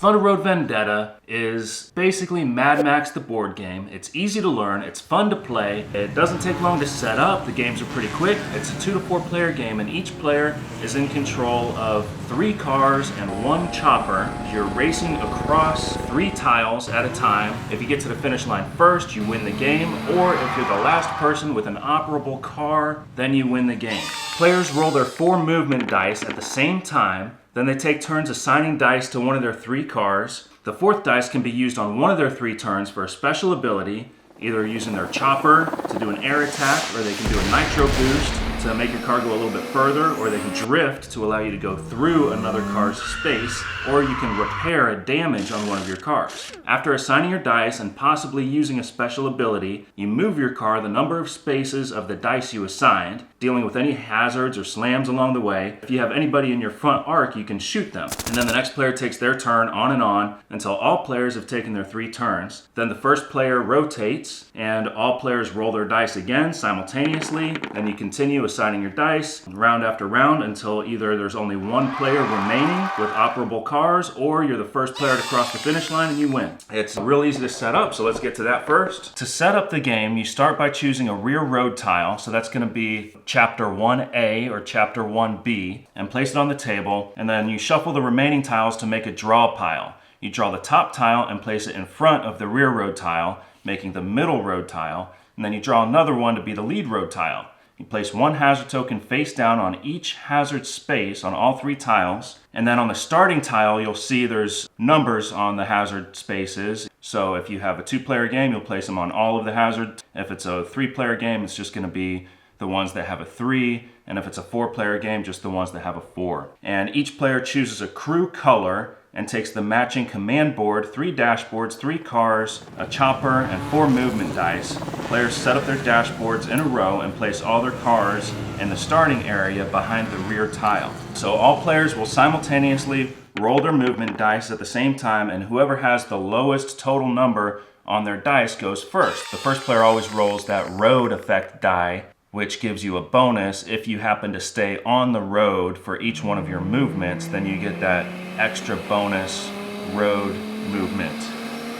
Thunder Road Vendetta is basically Mad Max the board game. It's easy to learn, it's fun to play, it doesn't take long to set up, the games are pretty quick. It's a 2 to 4 player game and each player is in control of 3 cars and 1 chopper. You're racing across 3 tiles at a time. If you get to the finish line first, you win the game, or if you're the last person with an operable car, then you win the game. Players roll their 4 movement dice at the same time. Then they take turns assigning dice to one of their 3 cars. The 4th dice can be used on one of their 3 turns for a special ability, either using their chopper to do an air attack, or they can do a nitro boost to make your car go a little bit further, or they can drift to allow you to go through another car's space, or you can repair a damage on one of your cars. After assigning your dice and possibly using a special ability, you move your car the number of spaces of the dice you assigned, dealing with any hazards or slams along the way. If you have anybody in your front arc, you can shoot them. And then the next player takes their turn on and on until all players have taken their 3 turns. Then the first player rotates and all players roll their dice again simultaneously. Then you continue assigning your dice round after round until either there's only 1 player remaining with operable cars, or you're the first player to cross the finish line and you win. It's real easy to set up, so let's get to that first. To set up the game, you start by choosing a rear road tile, so that's going to be Chapter 1A or Chapter 1B, and place it on the table, and then you shuffle the remaining tiles to make a draw pile. You draw the top tile and place it in front of the rear road tile, making the middle road tile, and then you draw another one to be the lead road tile. You place 1 hazard token face down on each hazard space on all 3 tiles, and then on the starting tile you'll see there's numbers on the hazard spaces. So if you have a 2-player game, you'll place them on all of the hazards. If it's a 3-player game, it's just going to be the ones that have a 3, and if it's a 4-player game, just the ones that have a 4. And each player chooses a crew color and takes the matching command board, 3 dashboards, 3 cars, a chopper, and 4 movement dice. Players set up their dashboards in a row and place all their cars in the starting area behind the rear tile. So all players will simultaneously roll their movement dice at the same time, and whoever has the lowest total number on their dice goes first. The first player always rolls that road effect die, which gives you a bonus. If you happen to stay on the road for each one of your movements, then you get that extra bonus road movement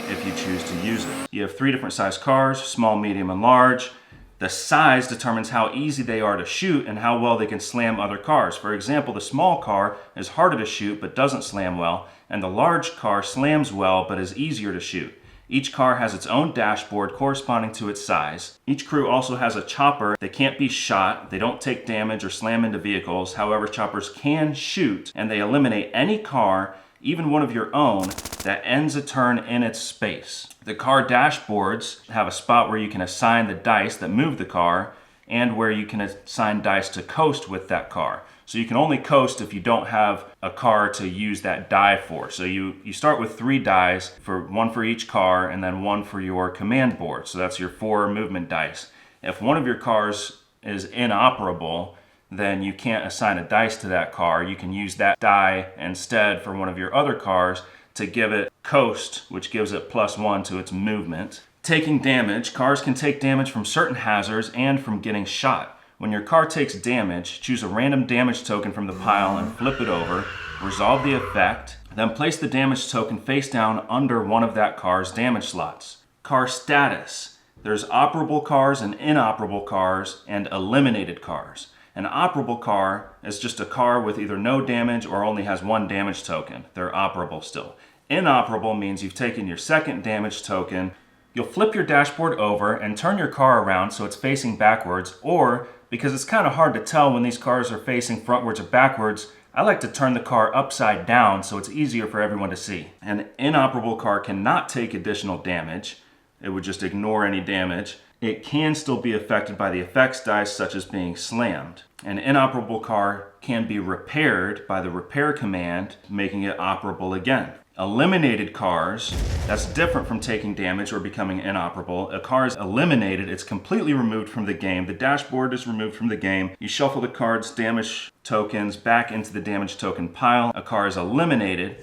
if you choose to use it. You have 3 different size cars, small, medium, and large. The size determines how easy they are to shoot and how well they can slam other cars. For example, the small car is harder to shoot but doesn't slam well, and the large car slams well but is easier to shoot. Each car has its own dashboard corresponding to its size. Each crew also has a chopper. They can't be shot, they don't take damage or slam into vehicles. However, choppers can shoot, and they eliminate any car, even one of your own, that ends a turn in its space. The car dashboards have a spot where you can assign the dice that move the car, and where you can assign dice to coast with that car. So you can only coast if you don't have a car to use that die for. So you start with 3 dice, 1 for each car, and then 1 for your command board. So that's your 4 movement dice. If one of your cars is inoperable, then you can't assign a dice to that car. You can use that die instead for one of your other cars to give it coast, which gives it +1 to its movement. Taking damage. Cars can take damage from certain hazards and from getting shot. When your car takes damage, choose a random damage token from the pile and flip it over, resolve the effect, then place the damage token face down under one of that car's damage slots. Car status. There's operable cars and inoperable cars and eliminated cars. An operable car is just a car with either no damage or only has 1 damage token. They're operable still. Inoperable means you've taken your 2nd damage token. You'll flip your dashboard over and turn your car around so it's facing backwards, or because it's kind of hard to tell when these cars are facing frontwards or backwards, I like to turn the car upside down so it's easier for everyone to see. An inoperable car cannot take additional damage. It would just ignore any damage. It can still be affected by the effects dice, such as being slammed. An inoperable car can be repaired by the repair command, making it operable again. Eliminated cars, that's different from taking damage or becoming inoperable. A car is eliminated, it's completely removed from the game. The dashboard is removed from the game. You shuffle the card's damage tokens back into the damage token pile. A car is eliminated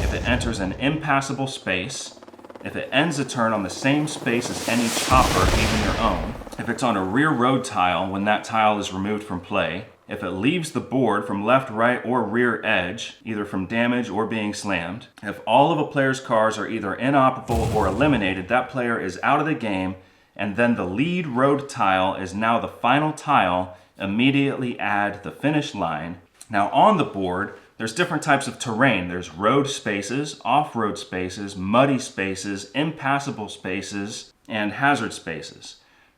if it enters an impassable space, if it ends a turn on the same space as any chopper, even your own, if it's on a rear road tile when that tile is removed from play, If it leaves the board from left, right, or rear edge, either from damage or being slammed, if all of a player's cars are either inoperable or eliminated, that player is out of the game, and then the lead road tile is now the final tile. Immediately add the finish line. Now on the board, there's different types of terrain. There's road spaces, off-road spaces, muddy spaces, impassable spaces, and hazard spaces.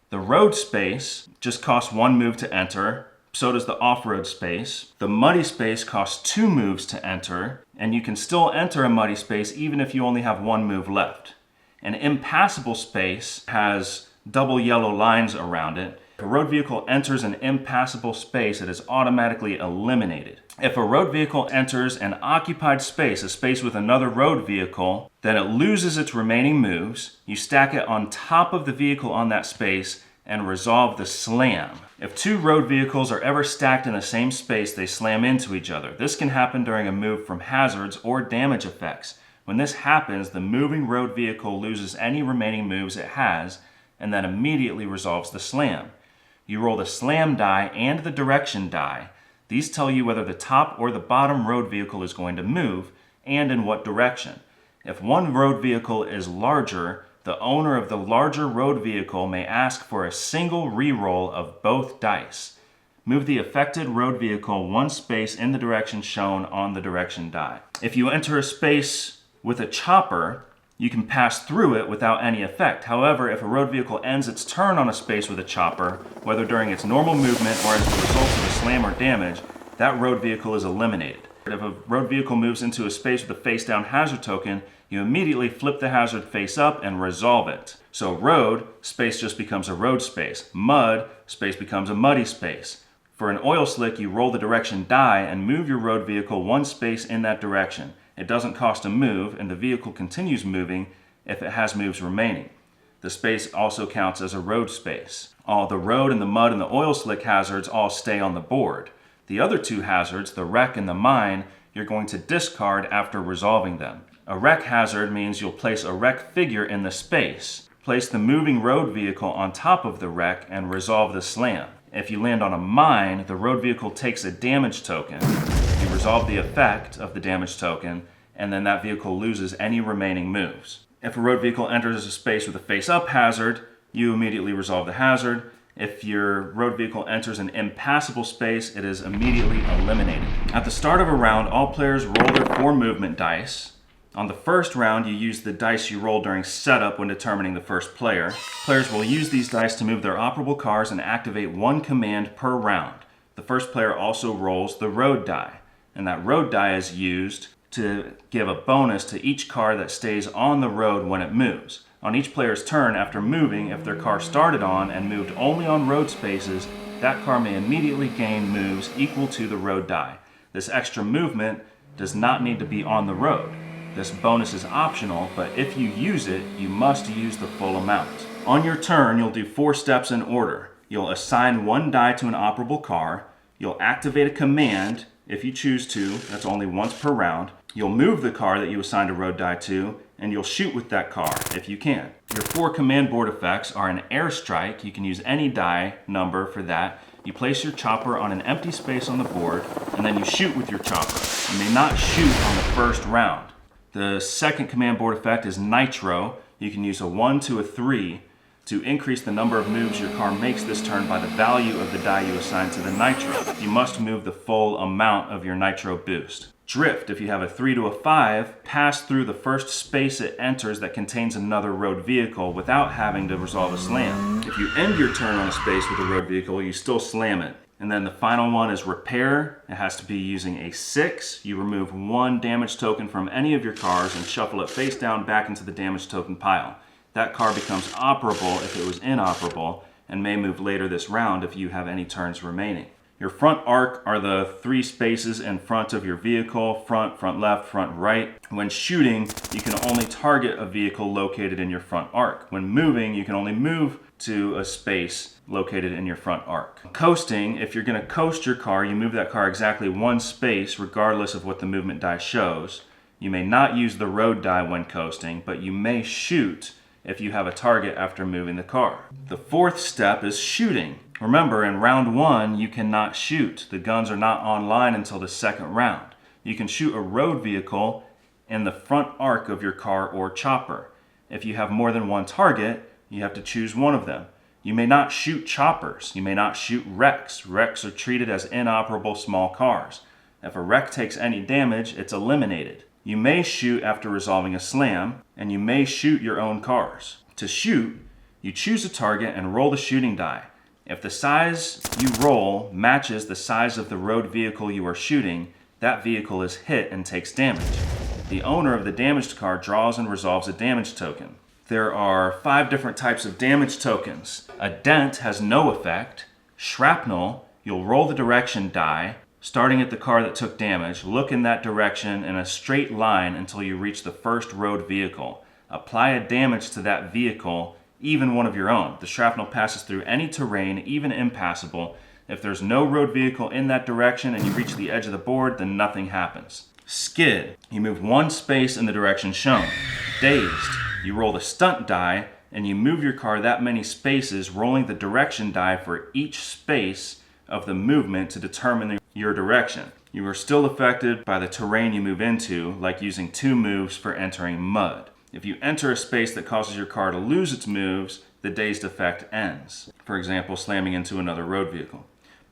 The road space just costs 1 move to enter. So does the off-road space. The muddy space costs 2 moves to enter, and you can still enter a muddy space even if you only have 1 move left. An impassable space has double yellow lines around it. If a road vehicle enters an impassable space, it is automatically eliminated. If a road vehicle enters an occupied space, a space with another road vehicle, then it loses its remaining moves. You stack it on top of the vehicle on that space and resolve the slam. If 2 road vehicles are ever stacked in the same space, they slam into each other. This can happen during a move from hazards or damage effects. When this happens, the moving road vehicle loses any remaining moves it has and then immediately resolves the slam. You roll the slam die and the direction die. These tell you whether the top or the bottom road vehicle is going to move and in what direction. If one road vehicle is larger, the owner of the larger road vehicle may ask for a single re-roll of both dice. Move the affected road vehicle 1 space in the direction shown on the direction die. If you enter a space with a chopper, you can pass through it without any effect. However, if a road vehicle ends its turn on a space with a chopper, whether during its normal movement or as a result of a slam or damage, that road vehicle is eliminated. If a road vehicle moves into a space with a face-down hazard token, you immediately flip the hazard face up and resolve it. So road, space just becomes a road space. Mud, space becomes a muddy space. For an oil slick, you roll the direction die and move your road vehicle 1 space in that direction. It doesn't cost a move, and the vehicle continues moving if it has moves remaining. The space also counts as a road space. All the road and the mud and the oil slick hazards all stay on the board. The other 2 hazards, the wreck and the mine, you're going to discard after resolving them. A wreck hazard means you'll place a wreck figure in the space, place the moving road vehicle on top of the wreck, and resolve the slam. If you land on a mine, the road vehicle takes a damage token. You resolve the effect of the damage token, and then that vehicle loses any remaining moves. If a road vehicle enters a space with a face-up hazard, you immediately resolve the hazard. If your road vehicle enters an impassable space, it is immediately eliminated. At the start of a round, all players roll their 4 movement dice. On the first round, you use the dice you roll during setup when determining the first player. Players will use these dice to move their operable cars and activate 1 command per round. The first player also rolls the road die, and that road die is used to give a bonus to each car that stays on the road when it moves. On each player's turn, after moving, if their car started on and moved only on road spaces, that car may immediately gain moves equal to the road die. This extra movement does not need to be on the road. This bonus is optional, but if you use it, you must use the full amount. On your turn, you'll do 4 steps in order. You'll assign 1 die to an operable car. You'll activate a command if you choose to. That's only once per round. You'll move the car that you assigned a road die to, and you'll shoot with that car if you can. Your 4 command board effects are an airstrike. You can use any die number for that. You place your chopper on an empty space on the board, and then you shoot with your chopper. You may not shoot on the first round. The second command board effect is nitro. You can use a 1 to a 3 to increase the number of moves your car makes this turn by the value of the die you assign to the nitro. You must move the full amount of your nitro boost. Drift, if you have a 3 to a 5, pass through the first space it enters that contains another road vehicle without having to resolve a slam. If you end your turn on a space with a road vehicle, you still slam it. And then the final one is repair. It has to be using a 6. You remove 1 damage token from any of your cars and shuffle it face down back into the damage token pile. That car becomes operable if it was inoperable and may move later this round if you have any turns remaining. Your front arc are the 3 spaces in front of your vehicle: front, front left, front right. When shooting, you can only target a vehicle located in your front arc. When moving, you can only move to a space located in your front arc. Coasting, if you're going to coast your car, you move that car exactly 1 space regardless of what the movement die shows. You may not use the road die when coasting, but you may shoot if you have a target after moving the car. The 4th step is shooting. Remember, in round 1, you cannot shoot. The guns are not online until the second round. You can shoot a road vehicle in the front arc of your car or chopper. If you have more than one target, you have to choose one of them. You may not shoot choppers. You may not shoot wrecks. Wrecks are treated as inoperable small cars. If a wreck takes any damage, it's eliminated. You may shoot after resolving a slam, and you may shoot your own cars. To shoot, you choose a target and roll the shooting die. If the size you roll matches the size of the road vehicle you are shooting, that vehicle is hit and takes damage. The owner of the damaged car draws and resolves a damage token. There are 5 different types of damage tokens. A dent has no effect. Shrapnel, you'll roll the direction die, starting at the car that took damage, look in that direction in a straight line until you reach the first road vehicle. Apply a damage to that vehicle, even one of your own. The shrapnel passes through any terrain, even impassable. If there's no road vehicle in that direction and you reach the edge of the board, then nothing happens. Skid, you move 1 space in the direction shown. Dazed, you roll the stunt die and you move your car that many spaces, rolling the direction die for each space of the movement to determine your direction. You are still affected by the terrain you move into, like using 2 moves for entering mud. If you enter a space that causes your car to lose its moves, the dazed effect ends. For example, slamming into another road vehicle.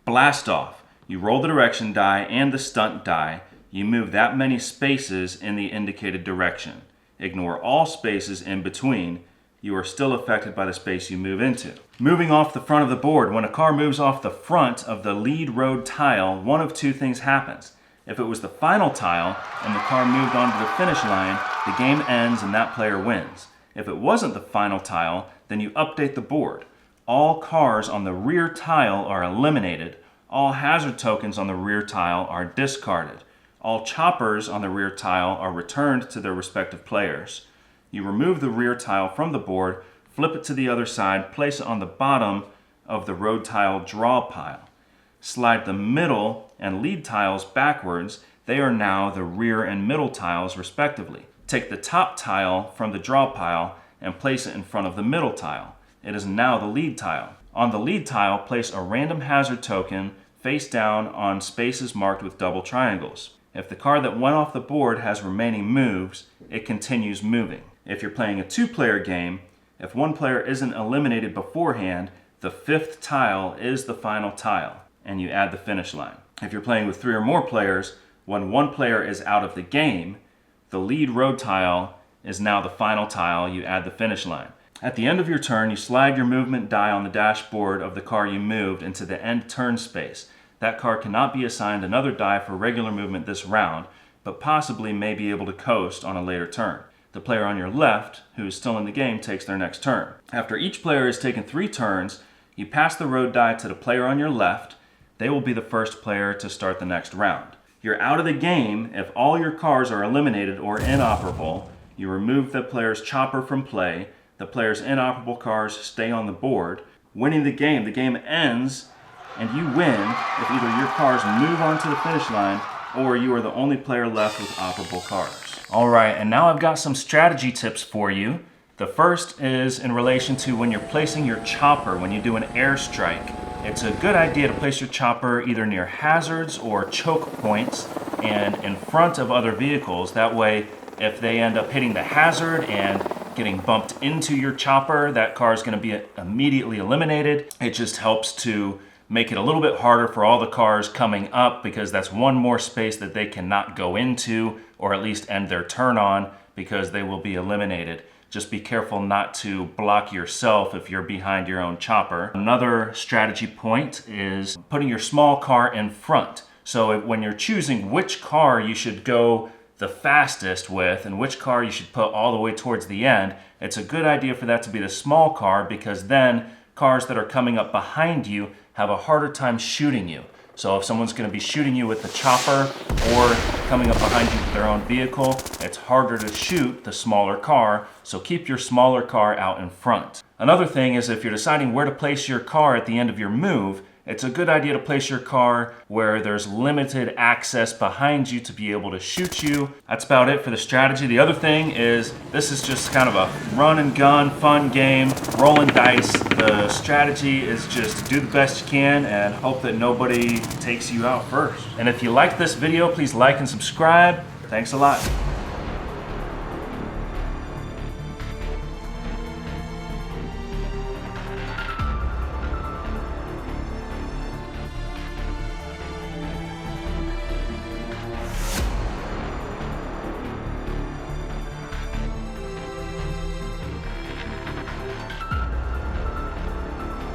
Blast off. You roll the direction die and the stunt die. You move that many spaces in the indicated direction. Ignore all spaces in between. You are still affected by the space you move into. Moving off the front of the board. When a car moves off the front of the lead road tile, one of 2 things happens. If it was the final tile and the car moved on to the finish line, the game ends and that player wins. If it wasn't the final tile, then you update the board. All cars on the rear tile are eliminated. All hazard tokens on the rear tile are discarded. All choppers on the rear tile are returned to their respective players. You remove the rear tile from the board, flip it to the other side, place it on the bottom of the road tile draw pile. Slide the middle and lead tiles backwards. They are now the rear and middle tiles respectively. Take the top tile from the draw pile and place it in front of the middle tile. It is now the lead tile. On the lead tile, place a random hazard token face down on spaces marked with double triangles. If the car that went off the board has remaining moves, it continues moving. If you're playing a 2-player game, if one player isn't eliminated beforehand, the 5th tile is the final tile, and you add the finish line. If you're playing with 3 or more players, when one player is out of the game, the lead road tile is now the final tile, you add the finish line. At the end of your turn, you slide your movement die on the dashboard of the car you moved into the end turn space. That car cannot be assigned another die for regular movement this round, but possibly may be able to coast on a later turn. The player on your left, who is still in the game, takes their next turn. After each player has taken 3 turns, you pass the road die to the player on your left. They will be the first player to start the next round. You're out of the game if all your cars are eliminated or inoperable. You remove the player's chopper from play. The player's inoperable cars stay on the board. Winning the game ends, and you win if either your cars move on to the finish line or you are the only player left with operable cars. All right, and now I've got some strategy tips for you. The first is in relation to when you're placing your chopper, when you do an airstrike. It's a good idea to place your chopper either near hazards or choke points and in front of other vehicles. That way, if they end up hitting the hazard and getting bumped into your chopper, that car is going to be immediately eliminated. It just helps to make it a little bit harder for all the cars coming up, because that's one more space that they cannot go into or at least end their turn on, because they will be eliminated. Just be careful not to block yourself if you're behind your own chopper. Another strategy point is putting your small car in front. So when you're choosing which car you should go the fastest with and which car you should put all the way towards the end, it's a good idea for that to be the small car, because then cars that are coming up behind you have a harder time shooting you. So if someone's going to be shooting you with the chopper or coming up behind you with their own vehicle, it's harder to shoot the smaller car, so keep your smaller car out in front. Another thing is, if you're deciding where to place your car at the end of your move, it's a good idea to place your car where there's limited access behind you to be able to shoot you. That's about it for the strategy. The other thing is, this is just kind of a run and gun, fun game, rolling dice. The strategy is just do the best you can and hope that nobody takes you out first. And if you like this video, please like and subscribe. Thanks a lot.